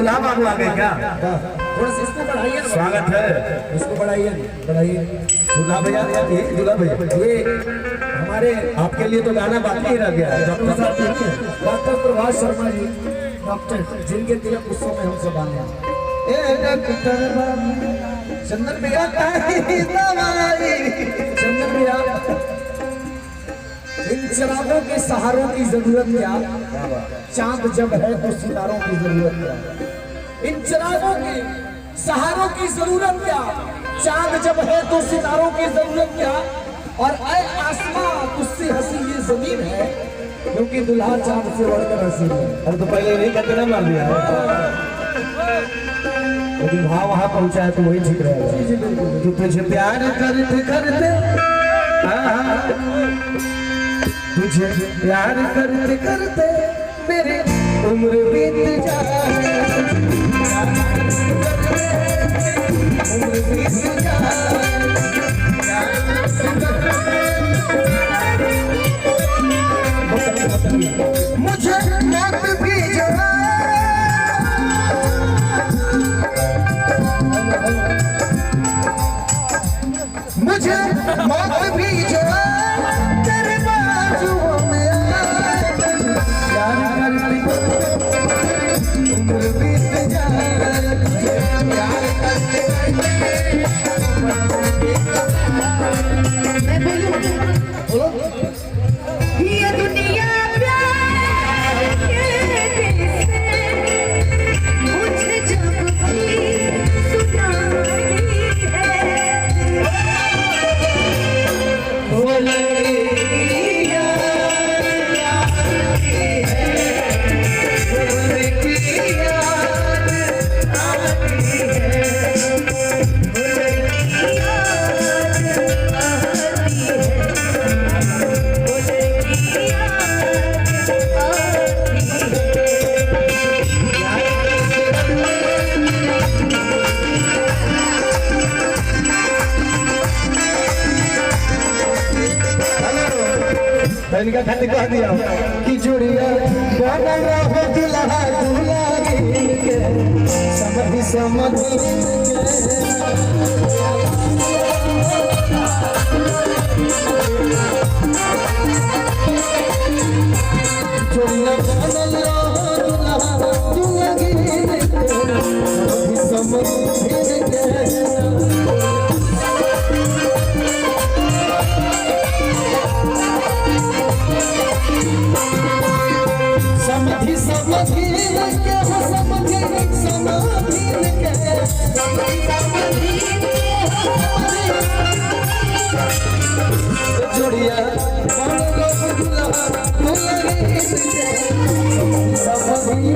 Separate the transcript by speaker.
Speaker 1: दुल्हा बाबू आ गए क्या?
Speaker 2: थोड़ा सा इसको बढ़ाइए,
Speaker 1: स्वागत है,
Speaker 2: इसको बढ़ाइए, बढ़ाइए।
Speaker 1: दुल्हा भैया, दुल्हा भैया
Speaker 2: ये हमारे
Speaker 1: आपके लिए तो गाना बाकी ही रह गया है।
Speaker 2: डॉक्टर साहब डॉक्टर प्रभाष शर्मा जी, डॉक्टर जिनके तिलक उत्सव में हम सब आए हैं।
Speaker 1: चंदन भैया
Speaker 2: चंदन भैया, इन चिरागों के सहारों की जरूरत क्या? चांद जब है तो सितारों की जरूरत क्या? इन चिरागों के सहारों की जरूरत क्या? चांद जब है तो सितारों की जरूरत क्या? और ऐ आसमां तुझसे हंसी ये जमीन है, क्योंकि दुल्हा चांद से बढ़कर हंसी है।
Speaker 1: अरे तो पहले नहीं कहते ना, मार दिया लेकिन वहाँ वहाँ पहुँचा है तो वही ठीक रहेगा। तू तुझे प्यार करते करते, तुझे प्यार करते करते मेरी उम्र बीत जाए, उम्र बीत जाए। मुझे मौत भी मुझे मौत भी जो तेरे बाजुओं में आए, प्यार करते उम्र बीत जाए, प्यार करते
Speaker 3: ये दुनिया प्यार के दिल से मुझे जब भी सुनाती है, वो लड़कियां आती है, वो लड़कियां आती है, वो लड़कियां
Speaker 1: इनका खाते कह दिया कि जुड़िया बना रहो दुल्हा दुल्हन के, समझी समझी जुड़िया बना रहो दुल्हा दुल्हन के, समझी समझी समझी समझी के हो, समझी समझी के, जोड़िया समझी